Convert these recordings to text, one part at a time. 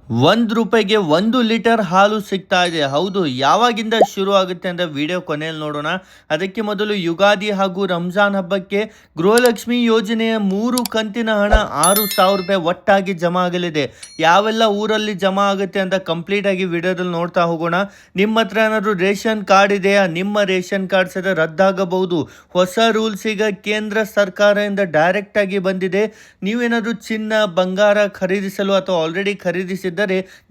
₹1ಗೆ 1 litre ಹಾಲು ಸಿಗ್ತಾ ಇದೆ. ಹೌದು, ಯಾವಾಗಿಂದ ಶುರು ಆಗುತ್ತೆ ಅಂತ ವಿಡಿಯೋ ಕೊನೆಯಲ್ಲಿ ನೋಡೋಣ. ಅದಕ್ಕೆ ಮೊದಲು ಯುಗಾದಿ ಹಾಗೂ ರಂಜಾನ್ ಹಬ್ಬಕ್ಕೆ ಗೃಹಲಕ್ಷ್ಮಿ ಯೋಜನೆಯ 3 ಕಂತಿನ ಹಣ ₹6,000 ಒಟ್ಟಾಗಿ ಜಮಾ ಆಗಲಿದೆ. ಯಾವೆಲ್ಲ ಊರಲ್ಲಿ ಜಮಾ ಆಗುತ್ತೆ ಅಂತ ಕಂಪ್ಲೀಟ್ ಆಗಿ ವಿಡಿಯೋದಲ್ಲಿ ನೋಡ್ತಾ ಹೋಗೋಣ. ನಿಮ್ಮ ಹತ್ರ ಏನಾದರೂ ರೇಷನ್ ಕಾರ್ಡ್ ಇದೆಯಾ? ನಿಮ್ಮ ರೇಷನ್ ಕಾರ್ಡ್ ಸಹ ರದ್ದಾಗಬಹುದು. ಹೊಸ ರೂಲ್ಸ್ ಈಗ ಕೇಂದ್ರ ಸರ್ಕಾರದಿಂದ ಡೈರೆಕ್ಟ್ ಆಗಿ ಬಂದಿದೆ. ನೀವೇನಾದರೂ ಚಿನ್ನ, ಬಂಗಾರ ಖರೀದಿಸಲು ಅಥವಾ ಆಲ್ರೆಡಿ ಖರೀದಿಸಿದ್ದರೆ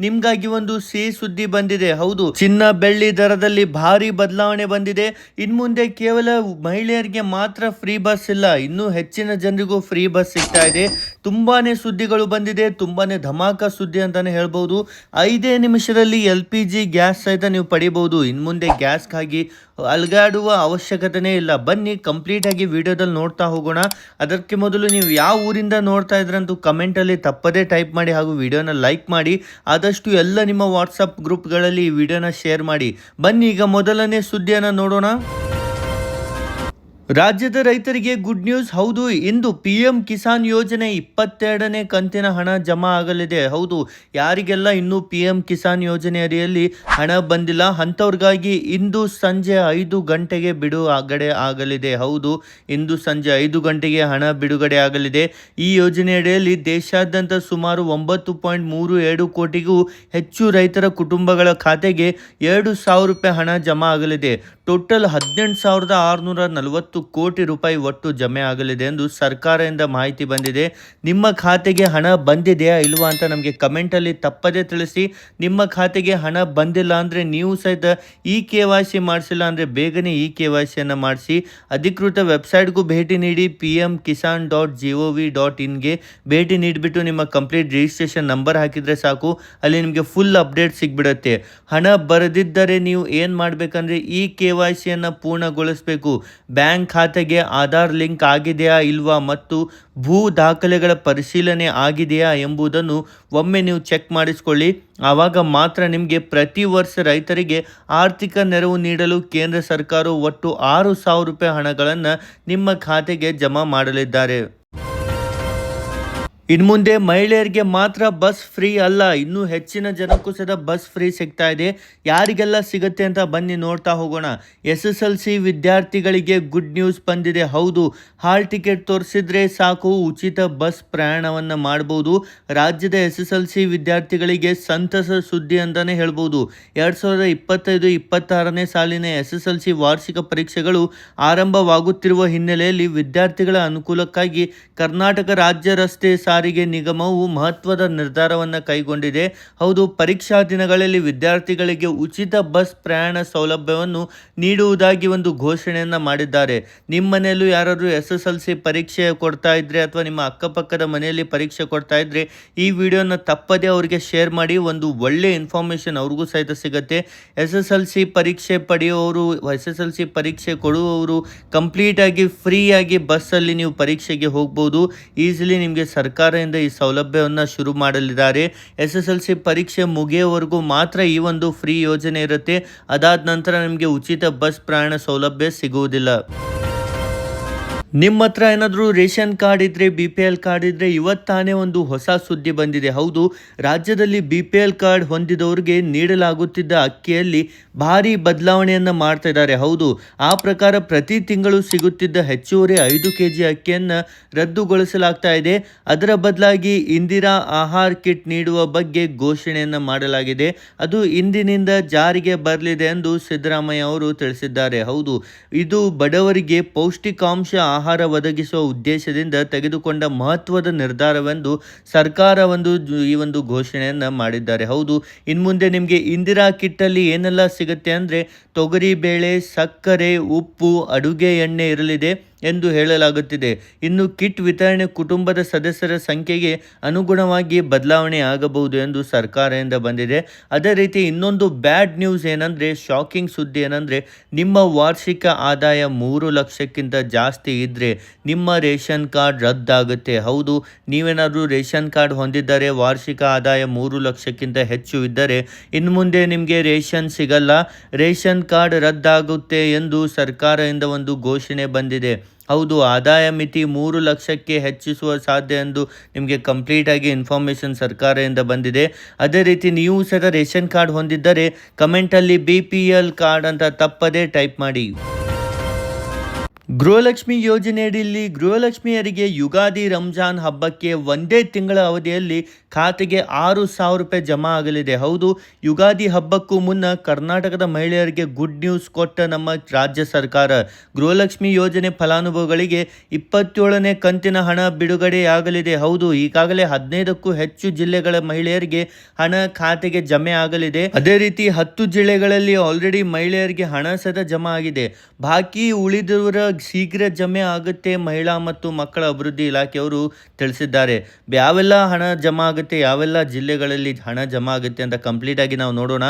ನಿಮ್ಗಾಗಿ ಒಂದು ಸಿಹಿ ಸುದ್ದಿ ಬಂದಿದೆ. ಹೌದು, ಚಿನ್ನ ಬೆಳ್ಳಿ ದರದಲ್ಲಿ ಭಾರಿ ಬದಲಾವಣೆ ಬಂದಿದೆ. ಇನ್ನು ಮುಂದೆ ಕೇವಲ ಮಹಿಳೆಯರಿಗೆ ಮಾತ್ರ ಫ್ರೀ ಬಸ್ ಇಲ್ಲ, ಇನ್ನೂ ಹೆಚ್ಚಿನ ಜನರಿಗೂ ಫ್ರೀ ಬಸ್ ಸಿಗ್ತಾ ಇದೆ. ತುಂಬಾನೇ ಸುದ್ದಿಗಳು ಬಂದಿದೆ, ತುಂಬಾನೇ ಧಮಾಕ ಸುದ್ದಿ ಅಂತಾನೆ ಹೇಳ್ಬಹುದು. 5 ನಿಮಿಷದಲ್ಲಿ LPG ಗ್ಯಾಸ್ ಸಹಿತ ನೀವು ಪಡಿಬಹುದು. ಇನ್ನು ಮುಂದೆ ಗ್ಯಾಸ್ಗಾಗಿ ಅಲ್ಗಾಡುವ ಅವಶ್ಯಕತೆನೇ ಇಲ್ಲ. ಬನ್ನಿ ಕಂಪ್ಲೀಟ್ ಆಗಿ ವಿಡಿಯೋದಲ್ಲಿ ನೋಡ್ತಾ ಹೋಗೋಣ. ಅದಕ್ಕೆ ಮೊದಲು ನೀವು ಯಾವ ಊರಿಂದ ನೋಡ್ತಾ ಇದ್ರಂತೂ ಕಮೆಂಟಲ್ಲಿ ತಪ್ಪದೇ ಟೈಪ್ ಮಾಡಿ ಹಾಗೂ ವಿಡಿಯೋನ ಲೈಕ್ ಮಾಡಿ. ಆದಷ್ಟು ಎಲ್ಲ ನಿಮ್ಮ ವಾಟ್ಸಪ್ ಗ್ರೂಪ್ಗಳಲ್ಲಿ ಈ ವಿಡಿಯೋನ ಶೇರ್ ಮಾಡಿ. ಬನ್ನಿ ಈಗ ಮೊದಲನೇ ಸುದ್ದಿಯನ್ನು ನೋಡೋಣ. ರಾಜ್ಯದ ರೈತರಿಗೆ ಗುಡ್ ನ್ಯೂಸ್. ಹೌದು, ಇಂದು PM ಕಿಸಾನ್ ಯೋಜನೆ 22ನೇ ಕಂತಿನ ಹಣ ಜಮಾ ಆಗಲಿದೆ. ಹೌದು, ಯಾರಿಗೆಲ್ಲ ಇನ್ನೂ PM ಕಿಸಾನ್ ಯೋಜನೆ ಅಡಿಯಲ್ಲಿ ಹಣ ಬಂದಿಲ್ಲ ಅಂಥವ್ರಿಗಾಗಿ ಇಂದು ಸಂಜೆ 5 ಗಂಟೆಗೆ ಬಿಡುಗಡೆ ಆಗಲಿದೆ. ಹೌದು, ಇಂದು ಸಂಜೆ 5 ಗಂಟೆಗೆ ಹಣ ಬಿಡುಗಡೆ ಆಗಲಿದೆ. ಈ ಯೋಜನೆ ಅಡಿಯಲ್ಲಿ ದೇಶಾದ್ಯಂತ ಸುಮಾರು 9.37 ಕೋಟಿಗೂ ಹೆಚ್ಚು ರೈತರ ಕುಟುಂಬಗಳ ಖಾತೆಗೆ ₹2,000 ಹಣ ಜಮಾ ಆಗಲಿದೆ. ಟೋಟಲ್ 18,640 ಕೋಟಿ ರೂಪಾಯಿ ಒಟ್ಟು ಜಮೆ ಆಗಲಿದೆ ಎಂದು ಸರ್ಕಾರದಿಂದ ಮಾಹಿತಿ ಬಂದಿದೆ. ನಿಮ್ಮ ಖಾತೆಗೆ ಹಣ ಬಂದಿದೆಯಾ ಇಲ್ವಾ ಅಂತ ನಮಗೆ ಕಮೆಂಟಲ್ಲಿ ತಪ್ಪದೇ ತಿಳಿಸಿ. ನಿಮ್ಮ ಖಾತೆಗೆ ಹಣ ಬಂದಿಲ್ಲ ಅಂದರೆ ನೀವು ಸಹಿತ KYC ಮಾಡಿಸಿಲ್ಲ ಅಂದರೆ ಬೇಗನೆ KYCಯನ್ನು ಮಾಡಿಸಿ. ಅಧಿಕೃತ ವೆಬ್ಸೈಟ್ಗೂ ಭೇಟಿ ನೀಡಿ. pmkisan.gov.inಗೆ ಭೇಟಿ ನೀಡಿಬಿಟ್ಟು ನಿಮ್ಮ ಕಂಪ್ಲೀಟ್ ರಿಜಿಸ್ಟ್ರೇಷನ್ ನಂಬರ್ ಹಾಕಿದರೆ ಸಾಕು, ಅಲ್ಲಿ ನಿಮಗೆ ಫುಲ್ ಅಪ್ಡೇಟ್ ಸಿಗ್ಬಿಡುತ್ತೆ. ಹಣ ಬರದಿದ್ದರೆ ನೀವು ಏನು ಮಾಡಬೇಕಂದ್ರೆ KYCಯನ್ನು ಪೂರ್ಣಗೊಳಿಸಬೇಕು. ಬ್ಯಾಂಕ್ ಖಾತೆಗೆ ಆಧಾರ್ ಲಿಂಕ್ ಆಗಿದೆಯಾ ಇಲ್ವಾ ಮತ್ತು ಭೂ ದಾಖಲೆಗಳ ಪರಿಶೀಲನೆ ಆಗಿದೆಯಾ ಎಂಬುದನ್ನು ಒಮ್ಮೆ ನೀವು ಚೆಕ್ ಮಾಡಿಸ್ಕೊಳ್ಳಿ. ಆವಾಗ ಮಾತ್ರ ನಿಮಗೆ ಪ್ರತಿ ವರ್ಷ ರೈತರಿಗೆ ಆರ್ಥಿಕ ನೆರವು ನೀಡಲು ಕೇಂದ್ರ ಸರ್ಕಾರವು ಒಟ್ಟು ₹6,000 ಹಣಗಳನ್ನು ನಿಮ್ಮ ಖಾತೆಗೆ ಜಮಾ ಮಾಡಲಿದ್ದಾರೆ. ಇನ್ನು ಮುಂದೆ ಮಹಿಳೆಯರಿಗೆ ಮಾತ್ರ ಬಸ್ ಫ್ರೀ ಅಲ್ಲ, ಇನ್ನೂ ಹೆಚ್ಚಿನ ಜನಕ್ಕೂ ಸಹ ಬಸ್ ಫ್ರೀ ಸಿಗ್ತಾ ಇದೆ. ಯಾರಿಗೆಲ್ಲ ಸಿಗುತ್ತೆ ಅಂತ ಬನ್ನಿ ನೋಡ್ತಾ ಹೋಗೋಣ. SSLC ವಿದ್ಯಾರ್ಥಿಗಳಿಗೆ ಗುಡ್ ನ್ಯೂಸ್ ಬಂದಿದೆ. ಹೌದು, ಹಾಲ್ ಟಿಕೆಟ್ ತೋರಿಸಿದ್ರೆ ಸಾಕು ಉಚಿತ ಬಸ್ ಪ್ರಯಾಣವನ್ನು ಮಾಡಬಹುದು. ರಾಜ್ಯದ SSLC ವಿದ್ಯಾರ್ಥಿಗಳಿಗೆ ಸಂತಸ ಸುದ್ದಿ ಅಂತಾನೆ ಹೇಳ್ಬೋದು. 2025-26ನೇ ಸಾಲಿನ SSLC ವಾರ್ಷಿಕ ಪರೀಕ್ಷೆಗಳು ಆರಂಭವಾಗುತ್ತಿರುವ ಹಿನ್ನೆಲೆಯಲ್ಲಿ ವಿದ್ಯಾರ್ಥಿಗಳ ಅನುಕೂಲಕ್ಕಾಗಿ ಕರ್ನಾಟಕ ರಾಜ್ಯ ರಸ್ತೆ ಸಾರಿಗೆ ನಿಗಮವು ಮಹತ್ವದ ನಿರ್ಧಾರವನ್ನು ಕೈಗೊಂಡಿದೆ. ಹೌದು, ಪರೀಕ್ಷಾ ದಿನಗಳಲ್ಲಿ ವಿದ್ಯಾರ್ಥಿಗಳಿಗೆ ಉಚಿತ ಬಸ್ ಪ್ರಯಾಣ ಸೌಲಭ್ಯವನ್ನು ನೀಡುವುದಾಗಿ ಒಂದು ಘೋಷಣೆಯನ್ನು ಮಾಡಿದ್ದಾರೆ. ನಿಮ್ಮ ಮನೆಯಲ್ಲೂ ಯಾರಾದರೂ SSLC ಪರೀಕ್ಷೆ ಕೊಡ್ತಾ ಇದ್ರೆ ಅಥವಾ ನಿಮ್ಮ ಅಕ್ಕಪಕ್ಕದ ಮನೆಯಲ್ಲಿ ಪರೀಕ್ಷೆ ಕೊಡ್ತಾ ಇದ್ರೆ ಈ ವಿಡಿಯೋನ ತಪ್ಪದೇ ಅವರಿಗೆ ಶೇರ್ ಮಾಡಿ. ಒಂದು ಒಳ್ಳೆ ಇನ್ಫಾರ್ಮೇಷನ್ ಅವ್ರಿಗೂ ಸಹಿತ ಸಿಗುತ್ತೆ. SSLC ಪರೀಕ್ಷೆ ಪಡೆಯುವವರು, SSLC ಪರೀಕ್ಷೆ ಕೊಡುವವರು ಕಂಪ್ಲೀಟ್ ಆಗಿ ಫ್ರೀ ಆಗಿ ಬಸ್ಸಲ್ಲಿ ನೀವು ಪರೀಕ್ಷೆಗೆ ಹೋಗ್ಬೋದು. ಈಸಿಲಿ ನಿಮಗೆ ಸರ್ಕಾರದಿಂದ ಈ ಸೌಲಭ್ಯವನ್ನು ಶುರು ಮಾಡಲಿದ್ದಾರೆ. SSLC ಪರೀಕ್ಷೆ ಮುಗಿಯುವವರೆಗೂ ಮಾತ್ರ ಈ ಒಂದು ಫ್ರೀ ಯೋಜನೆ ಇರುತ್ತೆ. ಅದಾದ ನಂತರ ನಿಮಗೆ ಉಚಿತ ಬಸ್ ಪ್ರಯಾಣ ಸೌಲಭ್ಯ ಸಿಗುವುದಿಲ್ಲ. ನಿಮ್ಮ ಹತ್ರ ಏನಾದರೂ ರೇಷನ್ ಕಾರ್ಡ್ ಇದ್ದರೆ, BPL ಕಾರ್ಡ್ ಇದ್ದರೆ ಇವತ್ತಾನೇ ಒಂದು ಹೊಸ ಸುದ್ದಿ ಬಂದಿದೆ. ಹೌದು, ರಾಜ್ಯದಲ್ಲಿ BPL ಕಾರ್ಡ್ ಹೊಂದಿದವರಿಗೆ ನೀಡಲಾಗುತ್ತಿದ್ದ ಅಕ್ಕಿಯಲ್ಲಿ ಭಾರಿ ಬದಲಾವಣೆಯನ್ನು ಮಾಡ್ತಾ ಇದ್ದಾರೆ. ಹೌದು, ಆ ಪ್ರಕಾರ ಪ್ರತಿ ತಿಂಗಳು ಸಿಗುತ್ತಿದ್ದ ಹೆಚ್ಚುವರಿ 5 kg ಅಕ್ಕಿಯನ್ನು ರದ್ದುಗೊಳಿಸಲಾಗ್ತಾ ಇದೆ. ಅದರ ಬದಲಾಗಿ ಇಂದಿರಾ ಆಹಾರ ಕಿಟ್ ನೀಡುವ ಬಗ್ಗೆ ಘೋಷಣೆಯನ್ನು ಮಾಡಲಾಗಿದೆ. ಅದು ಇಂದಿನಿಂದ ಜಾರಿಗೆ ಬರಲಿದೆ ಎಂದು ಸಿದ್ದರಾಮಯ್ಯ ಅವರು ತಿಳಿಸಿದ್ದಾರೆ. ಹೌದು, ಇದು ಬಡವರಿಗೆ ಪೌಷ್ಟಿಕಾಂಶ ಆಹಾರ ಒದಗಿಸುವ ಉದ್ದೇಶದಿಂದ ತೆಗೆದುಕೊಂಡ ಮಹತ್ವದ ನಿರ್ಧಾರವೆಂದು ಸರ್ಕಾರ ಈ ಒಂದು ಘೋಷಣೆಯನ್ನು ಮಾಡಿದ್ದಾರೆ. ಹೌದು, ಇನ್ನು ಮುಂದೆ ನಿಮಗೆ ಇಂದಿರಾ ಕಿಟ್ಟಲ್ಲಿ ಏನೆಲ್ಲ ಸಿಗುತ್ತೆ ಅಂದರೆ ತೊಗರಿ ಬೇಳೆ, ಸಕ್ಕರೆ, ಉಪ್ಪು, ಅಡುಗೆ ಎಣ್ಣೆ ಇರಲಿದೆ ಎಂದು ಹೇಳಲಾಗುತ್ತಿದೆ. ಇನ್ನು ಕಿಟ್ ವಿತರಣೆ ಕುಟುಂಬದ ಸದಸ್ಯರ ಸಂಖ್ಯೆಗೆ ಅನುಗುಣವಾಗಿ ಬದಲಾವಣೆ ಆಗಬಹುದು ಎಂದು ಸರ್ಕಾರದಿಂದ ಬಂದಿದೆ. ಅದೇ ರೀತಿ ಇನ್ನೊಂದು ಬ್ಯಾಡ್ ನ್ಯೂಸ್ ಏನಂದರೆ, ಶಾಕಿಂಗ್ ಸುದ್ದಿ ಏನಂದರೆ, ನಿಮ್ಮ ವಾರ್ಷಿಕ ಆದಾಯ 3 ಲಕ್ಷಕ್ಕಿಂತ ಜಾಸ್ತಿ ಇದ್ದರೆ ನಿಮ್ಮ ರೇಷನ್ ಕಾರ್ಡ್ ರದ್ದಾಗುತ್ತೆ. ಹೌದು, ನೀವೇನಾದರೂ ರೇಷನ್ ಕಾರ್ಡ್ ಹೊಂದಿದ್ದರೆ ವಾರ್ಷಿಕ ಆದಾಯ 3 ಲಕ್ಷಕ್ಕಿಂತ ಹೆಚ್ಚು ಇದ್ದರೆ ಇನ್ನು ಮುಂದೆ ನಿಮಗೆ ರೇಷನ್ ಸಿಗಲ್ಲ, ರೇಷನ್ ಕಾರ್ಡ್ ರದ್ದಾಗುತ್ತೆ ಎಂದು ಸರ್ಕಾರದಿಂದ ಒಂದು ಘೋಷಣೆ ಬಂದಿದೆ. ಹೌದು, ಆದಾಯ ಮಿತಿ 3 ಲಕ್ಷಕ್ಕೆ ಹೆಚ್ಚಿಸುವ ಸಾಧ್ಯ ಎಂದು ನಿಮಗೆ ಕಂಪ್ಲೀಟಾಗಿ ಇನ್ಫಾರ್ಮೇಷನ್ ಸರ್ಕಾರದಿಂದ ಬಂದಿದೆ. ಅದೇ ರೀತಿ ನೀವು ಸಹ ರೇಷನ್ ಕಾರ್ಡ್ ಹೊಂದಿದ್ದರೆ ಕಮೆಂಟಲ್ಲಿ BPL ಕಾರ್ಡ್ ಅಂತ ತಪ್ಪದೇ ಟೈಪ್ ಮಾಡಿ. ಗೃಹಲಕ್ಷ್ಮಿ ಯೋಜನೆಯಡಿಯಲ್ಲಿ ಗೃಹಲಕ್ಷ್ಮಿಯರಿಗೆ ಯುಗಾದಿ ರಂಜಾನ್ ಹಬ್ಬಕ್ಕೆ ಒಂದೇ ತಿಂಗಳ ಅವಧಿಯಲ್ಲಿ ಖಾತೆಗೆ 6,000 ರೂಪಾಯಿ ಜಮಾ ಆಗಲಿದೆ. ಹೌದು, ಯುಗಾದಿ ಹಬ್ಬಕ್ಕೂ ಮುನ್ನ ಕರ್ನಾಟಕದ ಮಹಿಳೆಯರಿಗೆ ಗುಡ್ ನ್ಯೂಸ್ ಕೊಟ್ಟ ನಮ್ಮ ರಾಜ್ಯ ಸರ್ಕಾರ. ಗೃಹಲಕ್ಷ್ಮಿ ಯೋಜನೆ ಫಲಾನುಭವಿಗಳಿಗೆ 27ನೇ ಕಂತಿನ ಹಣ ಬಿಡುಗಡೆಯಾಗಲಿದೆ. ಹೌದು, ಈಗಾಗಲೇ 15ಕ್ಕೂ ಹೆಚ್ಚು ಜಿಲ್ಲೆಗಳ ಮಹಿಳೆಯರಿಗೆ ಹಣ ಖಾತೆಗೆ ಜಮೆ ಆಗಲಿದೆ. ಅದೇ ರೀತಿ 10 ಜಿಲ್ಲೆಗಳಲ್ಲಿ ಆಲ್ರೆಡಿ ಮಹಿಳೆಯರಿಗೆ ಹಣ ಸಹ ಜಮಾ ಆಗಿದೆ. ಬಾಕಿ ಉಳಿದವರ ಶೀಘ್ರ ಜಮೆ ಆಗುತ್ತೆ ಮಹಿಳಾ ಮತ್ತು ಮಕ್ಕಳ ಅಭಿವೃದ್ಧಿ ಇಲಾಖೆಯವರು ತಿಳಿಸಿದ್ದಾರೆ. ಯಾವೆಲ್ಲ ಹಣ ಜಮಾ ಆಗುತ್ತೆ, ಯಾವೆಲ್ಲ ಜಿಲ್ಲೆಗಳಲ್ಲಿ ಹಣ ಜಮಾ ಆಗುತ್ತೆ ಅಂತ ಕಂಪ್ಲೀಟ್ ಆಗಿ ನಾವು ನೋಡೋಣ.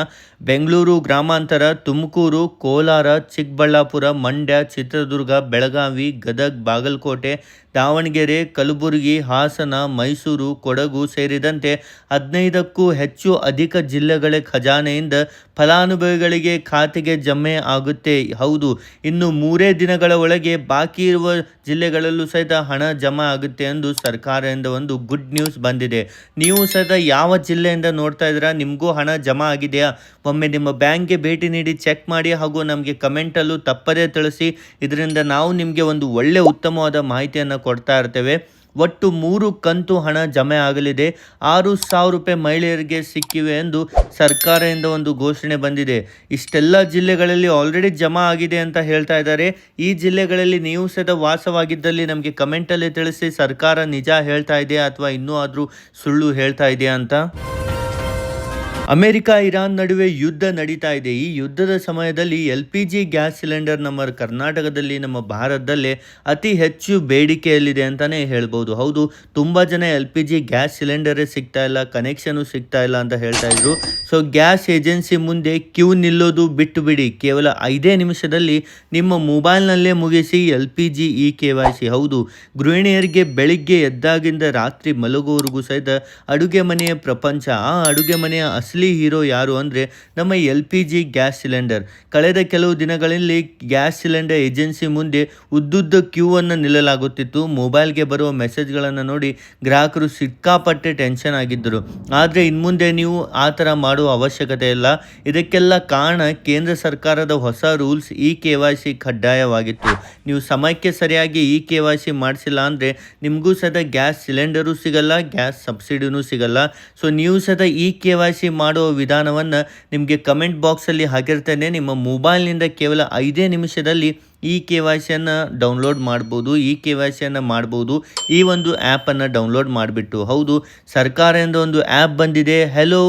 ಬೆಂಗಳೂರು ಗ್ರಾಮಾಂತರ, ತುಮಕೂರು, ಕೋಲಾರ, ಚಿಕ್ಕಬಳ್ಳಾಪುರ, ಮಂಡ್ಯ, ಚಿತ್ರದುರ್ಗ, ಬೆಳಗಾವಿ, ಗದಗ್, ಬಾಗಲಕೋಟೆ, ದಾವಣಗೆರೆ, ಕಲಬುರಗಿ, ಹಾಸನ, ಮೈಸೂರು, ಕೊಡಗು ಸೇರಿದಂತೆ 15ಕ್ಕೂ ಹೆಚ್ಚು ಅಧಿಕ ಜಿಲ್ಲೆಗಳ ಖಜಾನೆಯಿಂದ ಫಲಾನುಭವಿಗಳಿಗೆ ಖಾತೆಗೆ ಜಮೆ ಆಗುತ್ತೆ. ಹೌದು, ಇನ್ನು 3 ದಿನಗಳ ಒಳಗೆ ಬಾಕಿ ಇರುವ ಜಿಲ್ಲೆಗಳಲ್ಲೂ ಸಹಿತ ಹಣ ಜಮಾ ಆಗುತ್ತೆ ಎಂದು ಸರ್ಕಾರದಿಂದ ಒಂದು ಗುಡ್ ನ್ಯೂಸ್ ಬಂದಿದೆ. ನೀವು ಸಹಿತ ಯಾವ ಜಿಲ್ಲೆಯಿಂದ ನೋಡ್ತಾ ಇದ್ದೀರಾ, ನಿಮಗೂ ಹಣ ಜಮಾ ಆಗಿದೆಯಾ? ಒಮ್ಮೆ ನಿಮ್ಮ ಬ್ಯಾಂಕ್ಗೆ ಭೇಟಿ ನೀಡಿ ಚೆಕ್ ಮಾಡಿ ಹಾಗೂ ನಮಗೆ ಕಮೆಂಟಲ್ಲೂ ತಪ್ಪದೇ ತಿಳಿಸಿ. ಇದರಿಂದ ನಾವು ನಿಮಗೆ ಒಂದು ಒಳ್ಳೆ ಉತ್ತಮವಾದ ಮಾಹಿತಿಯನ್ನು ಕೊಡ್ತಾ ಇರ್ತೇವೆ. ಒಟ್ಟು 3 ಕಂತು ಹಣ ಜಮೆ ಆಗಲಿದೆ. 6,000 ರೂಪಾಯಿ ಮಹಿಳೆಯರಿಗೆ ಸಿಕ್ಕಿವೆ ಎಂದು ಸರ್ಕಾರದಿಂದ ಒಂದು ಘೋಷಣೆ ಬಂದಿದೆ. ಇಷ್ಟೆಲ್ಲ ಜಿಲ್ಲೆಗಳಲ್ಲಿ ಆಲ್ರೆಡಿ ಜಮಾ ಆಗಿದೆ ಅಂತ ಹೇಳ್ತಾ ಇದ್ದಾರೆ. ಈ ಜಿಲ್ಲೆಗಳಲ್ಲಿ ನೀವು ಸಹ ವಾಸವಾಗಿದ್ದಲ್ಲಿ ನಮಗೆ ಕಮೆಂಟಲ್ಲಿ ತಿಳಿಸಿ, ಸರ್ಕಾರ ನಿಜ ಹೇಳ್ತಾ ಇದೆಯಾ ಅಥವಾ ಇನ್ನೂ ಆದರೂ ಸುಳ್ಳು ಹೇಳ್ತಾ ಇದೆಯಾ ಅಂತ. ಅಮೆರಿಕ ಇರಾನ್ ನಡುವೆ ಯುದ್ಧ ನಡೀತಾ ಇದೆ. ಈ ಯುದ್ಧದ ಸಮಯದಲ್ಲಿ LPG ಗ್ಯಾಸ್ ಸಿಲಿಂಡರ್ ನಮ್ಮ ಕರ್ನಾಟಕದಲ್ಲಿ, ನಮ್ಮ ಭಾರತದಲ್ಲೇ ಅತಿ ಹೆಚ್ಚು ಬೇಡಿಕೆಯಲ್ಲಿದೆ ಅಂತಲೇ ಹೇಳ್ಬೋದು. ಹೌದು, ತುಂಬ ಜನ LPG ಗ್ಯಾಸ್ ಸಿಲಿಂಡರೇ ಸಿಗ್ತಾ ಇಲ್ಲ, ಕನೆಕ್ಷನು ಸಿಗ್ತಾ ಇಲ್ಲ ಅಂತ ಹೇಳ್ತಾ ಇದ್ರು. ಸೊ ಗ್ಯಾಸ್ ಏಜೆನ್ಸಿ ಮುಂದೆ ಕ್ಯೂ ನಿಲ್ಲೋದು ಬಿಟ್ಟು ಬಿಡಿ, ಕೇವಲ 5 ನಿಮಿಷದಲ್ಲಿ ನಿಮ್ಮ ಮೊಬೈಲ್ನಲ್ಲೇ ಮುಗಿಸಿ LPG KYC. ಹೌದು, ಗೃಹಿಣಿಯರಿಗೆ ಬೆಳಿಗ್ಗೆ ಎದ್ದಾಗಿಂದ ರಾತ್ರಿ ಮಲಗುವವರೆಗೂ ಸಹಿತ ಅಡುಗೆ ಮನೆಯ ಪ್ರಪಂಚ. ಆ ಅಡುಗೆ ಮನೆಯ ಹೀರೋ ಯಾರು ಅಂದರೆ ನಮ್ಮ LPG ಗ್ಯಾಸ್ ಸಿಲಿಂಡರ್. ಕಳೆದ ಕೆಲವು ದಿನಗಳಲ್ಲಿ ಗ್ಯಾಸ್ ಸಿಲಿಂಡರ್ ಏಜೆನ್ಸಿ ಮುಂದೆ ಉದ್ದುದ್ದ ಕ್ಯೂ ಅನ್ನು ನಿಲ್ಲಲಾಗುತ್ತಿತ್ತು. ಮೊಬೈಲ್ಗೆ ಬರುವ ಮೆಸೇಜ್ಗಳನ್ನು ನೋಡಿ ಗ್ರಾಹಕರು ಸಿಕ್ಕಾಪಟ್ಟೆ ಟೆನ್ಷನ್ ಆಗಿದ್ದರು. ಆದರೆ ಇನ್ಮುಂದೆ ನೀವು ಆ ಥರ ಮಾಡುವ ಅವಶ್ಯಕತೆ ಇಲ್ಲ. ಇದಕ್ಕೆಲ್ಲ ಕಾರಣ ಕೇಂದ್ರ ಸರ್ಕಾರದ ಹೊಸ ರೂಲ್ಸ್ KYC ಕಡ್ಡಾಯವಾಗಿತ್ತು. ನೀವು ಸಮಯಕ್ಕೆ ಸರಿಯಾಗಿ KYC ಮಾಡಿಸಿಲ್ಲ ಅಂದರೆ ನಿಮಗೂ ಸಹ ಗ್ಯಾಸ್ ಸಿಲಿಂಡರು ಸಿಗಲ್ಲ, ಗ್ಯಾಸ್ ಸಬ್ಸಿಡಿನೂ ಸಿಗಲ್ಲ. ಸೊ ನೀವು ಸಹ KYC ಮಾಡುವ ವಿಧಾನವನ್ನು ನಿಮಗೆ ಕಮೆಂಟ್ ಬಾಕ್ಸಲ್ಲಿ ಹಾಕಿರ್ತೇನೆ. ನಿಮ್ಮ ಮೊಬೈಲ್ನಿಂದ ಕೇವಲ 5 ನಿಮಿಷದಲ್ಲಿ KYCಯನ್ನು ಡೌನ್ಲೋಡ್ ಮಾಡ್ಬೋದು. KYCಯನ್ನು ಮಾಡ್ಬೋದು ಈ ಒಂದು ಆ್ಯಪನ್ನು ಡೌನ್ಲೋಡ್ ಮಾಡಿಬಿಟ್ಟು. ಹೌದು, ಸರ್ಕಾರದಿಂದ ಒಂದು ಆ್ಯಪ್ ಬಂದಿದೆ, ಹೆಲೋ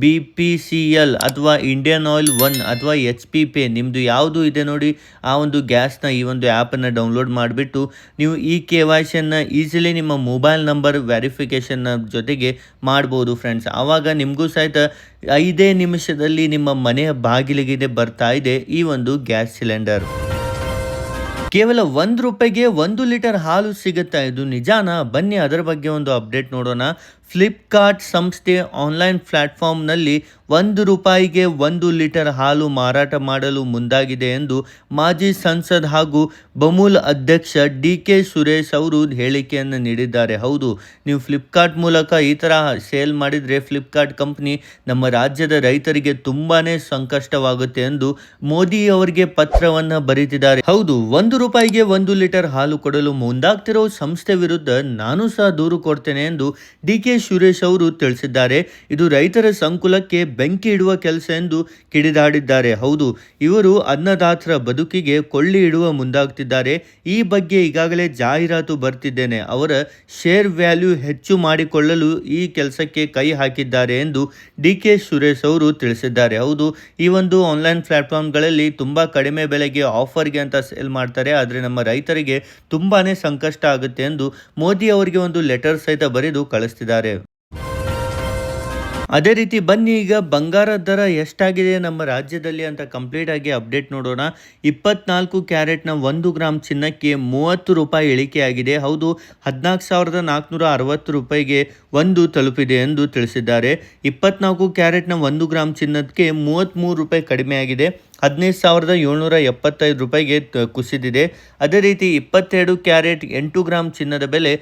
BPCL ಅಥವಾ ಇಂಡಿಯನ್ ಆಯಿಲ್ 1 ಅಥವಾ HP ಪೇ, ನಿಮ್ಮದು ಯಾವುದು ಇದೆ ನೋಡಿ ಆ ಒಂದು ಗ್ಯಾಸ್ನ ಈ ಒಂದು ಆ್ಯಪನ್ನು ಡೌನ್ಲೋಡ್ ಮಾಡಿಬಿಟ್ಟು ನೀವು KYCಯನ್ನು ಈಸಿಲಿ ನಿಮ್ಮ ಮೊಬೈಲ್ ನಂಬರ್ ವೆರಿಫಿಕೇಷನ್ನ ಜೊತೆಗೆ ಮಾಡ್ಬೋದು ಫ್ರೆಂಡ್ಸ್. ಆವಾಗ ನಿಮಗೂ ಸಹಿತ 5 ನಿಮಿಷದಲ್ಲಿ ನಿಮ್ಮ ಮನೆಯ ಬಾಗಿಲಿಗೆ ಬರ್ತಾ ಇದೆ ಈ ಒಂದು ಗ್ಯಾಸ್ ಸಿಲಿಂಡರ್. ಕೇವಲ 1 ರೂಪಾಯಿಗೆ 1 ಲೀಟರ್ ಹಾಲು ಸಿಗುತ್ತಾ? ಇದು ನಿಜಾನಾ? ಬನ್ನಿ ಅದರ ಬಗ್ಗೆ ಒಂದು ಅಪ್ಡೇಟ್ ನೋಡೋಣ. ಫ್ಲಿಪ್ಕಾರ್ಟ್ ಸಂಸ್ಥೆ ಆನ್ಲೈನ್ ಪ್ಲ್ಯಾಟ್ಫಾರ್ಮ್ನಲ್ಲಿ 1 ರೂಪಾಯಿಗೆ 1 ಲೀಟರ್ ಹಾಲು ಮಾರಾಟ ಮಾಡಲು ಮುಂದಾಗಿದೆ ಎಂದು ಮಾಜಿ ಸಂಸದ್ ಹಾಗೂ ಬಮೂಲ್ ಅಧ್ಯಕ್ಷ DK ಸುರೇಶ್ ಅವರು ಹೇಳಿಕೆಯನ್ನು ನೀಡಿದ್ದಾರೆ. ಹೌದು, ನೀವು ಫ್ಲಿಪ್ಕಾರ್ಟ್ ಮೂಲಕ ಈ ಥರ ಸೇಲ್ ಮಾಡಿದರೆ ಫ್ಲಿಪ್ಕಾರ್ಟ್ ಕಂಪ್ನಿ ನಮ್ಮ ರಾಜ್ಯದ ರೈತರಿಗೆ ತುಂಬಾ ಸಂಕಷ್ಟವಾಗುತ್ತೆ ಎಂದು ಮೋದಿ ಅವರಿಗೆ ಪತ್ರವನ್ನು ಬರೀತಿದ್ದಾರೆ. ಹೌದು, 1 ರೂಪಾಯಿಗೆ 1 ಲೀಟರ್ ಹಾಲು ಕೊಡಲು ಮುಂದಾಗ್ತಿರೋ ಸಂಸ್ಥೆ ವಿರುದ್ಧ ನಾನು ಸಹ ದೂರು ಕೊಡ್ತೇನೆ ಎಂದು DK ಸುರೇಶ್ ಅವರು ತಿಳಿಸಿದ್ದಾರೆ. ಇದು ರೈತರ ಸಂಕುಲಕ್ಕೆ ಬೆಂಕಿ ಇಡುವ ಕೆಲಸ ಎಂದು ಕಿಡಿದಾಡಿದ್ದಾರೆ. ಹೌದು, ಇವರು ಅನ್ನದಾತರ ಬದುಕಿಗೆ ಕೊಳ್ಳಿ ಇಡುವ ಮುಂದಾಗ್ತಿದ್ದಾರೆ. ಈ ಬಗ್ಗೆ ಈಗಾಗಲೇ ಜಾಹೀರಾತು ಬರ್ತಿದ್ದೇನೆ. ಅವರ ಶೇರ್ ವ್ಯಾಲ್ಯೂ ಹೆಚ್ಚು ಮಾಡಿಕೊಳ್ಳಲು ಈ ಕೆಲಸಕ್ಕೆ ಕೈ ಹಾಕಿದ್ದಾರೆ ಎಂದು DK ಸುರೇಶ್ ಅವರು ತಿಳಿಸಿದ್ದಾರೆ. ಹೌದು, ಈ ಒಂದು ಆನ್ಲೈನ್ ಪ್ಲಾಟ್ಫಾರ್ಮ್ಗಳಲ್ಲಿ ತುಂಬ ಕಡಿಮೆ ಬೆಲೆಗೆ ಆಫರ್ಗೆ ಅಂತ ಸೇಲ್ ಮಾಡ್ತಾರೆ. ಆದರೆ ನಮ್ಮ ರೈತರಿಗೆ ತುಂಬಾ ಸಂಕಷ್ಟ ಆಗುತ್ತೆ ಎಂದು ಮೋದಿ ಅವರಿಗೆ ಒಂದು ಲೆಟರ್ ಸಹಿತ ಬರೆದು ಕಳಿಸ್ತಿದ್ದಾರೆ. ಅದೇ ರೀತಿ ಬನ್ನಿ ಈಗ ಬಂಗಾರದ ದರ ಎಷ್ಟಾಗಿದೆ ನಮ್ಮ ರಾಜ್ಯದಲ್ಲಿ ಅಂತ ಕಂಪ್ಲೀಟ್ ಆಗಿ ಅಪ್ಡೇಟ್ ನೋಡೋಣ. 24 ಕ್ಯಾರೆಟ್ನ 1 ಗ್ರಾಮ್ ಚಿನ್ನಕ್ಕೆ 30 ರೂಪಾಯಿ ಇಳಿಕೆಯಾಗಿದೆ. ಹೌದು, 14,460 ರೂಪಾಯಿಗೆ ಒಂದು ತಲುಪಿದೆ ಎಂದು ತಿಳಿಸಿದ್ದಾರೆ. 24 ಕ್ಯಾರೆಟ್ನ 1 ಗ್ರಾಮ್ ಚಿನ್ನಕ್ಕೆ 33 ರೂಪಾಯಿ ಕಡಿಮೆಯಾಗಿದೆ. 15,775 ರೂಪಾಯಿಗೆ ಕುಸಿದಿದೆ. ಅದೇ ರೀತಿ 22 ಕ್ಯಾರೆಟ್ 8 ಗ್ರಾಮ್ ಚಿನ್ನದ ಬೆಲೆ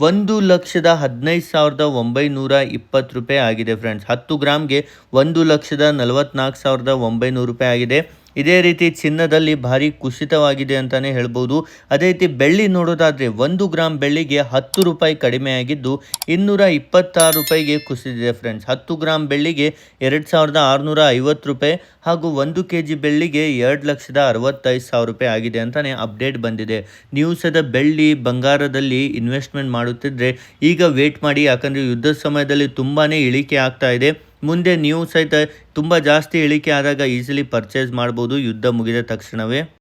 1,15,920 ರೂಪಾಯಿ ಆಗಿದೆ ಫ್ರೆಂಡ್ಸ್. 10 ಗ್ರಾಮ್ಗೆ 1,44,900 ರೂಪಾಯಿ ಆಗಿದೆ. ಇದೇ ರೀತಿ ಚಿನ್ನದಲ್ಲಿ ಭಾರಿ ಕುಸಿತವಾಗಿದೆ ಅಂತಲೇ ಹೇಳ್ಬೋದು. ಅದೇ ರೀತಿ ಬೆಳ್ಳಿ ನೋಡೋದಾದರೆ 1 ಗ್ರಾಮ್ ಬೆಳ್ಳಿಗೆ 10 ರೂಪಾಯಿ ಕಡಿಮೆಯಾಗಿದ್ದು 226 ರೂಪಾಯಿಗೆ ಕುಸಿದಿದೆ ಫ್ರೆಂಡ್ಸ್. 10 ಗ್ರಾಮ್ ಬೆಳ್ಳಿಗೆ 2,650 ರೂಪಾಯಿ ಹಾಗೂ 1 kg ಬೆಳ್ಳಿಗೆ 2,65,000 ರೂಪಾಯಿ ಆಗಿದೆ ಅಂತಲೇ ಅಪ್ಡೇಟ್ ಬಂದಿದೆ. ನೀವು ಸದ ಬೆಳ್ಳಿ ಬಂಗಾರದಲ್ಲಿ ಇನ್ವೆಸ್ಟ್ಮೆಂಟ್ ಮಾಡುತ್ತಿದ್ದರೆ ಈಗ ವೇಟ್ ಮಾಡಿ, ಯಾಕಂದರೆ ಯುದ್ಧದ ಸಮಯದಲ್ಲಿ ತುಂಬಾ ಇಳಿಕೆ ಆಗ್ತಾ ಇದೆ. ಮುಂದೆ ನೀವು ಸಹಿತ ತುಂಬ ಜಾಸ್ತಿ ಇಳಿಕೆ ಆದಾಗ ಈಸಿಲಿ ಪರ್ಚೇಸ್ ಮಾಡ್ಬೋದು ಯುದ್ಧ ಮುಗಿದ ತಕ್ಷಣವೇ.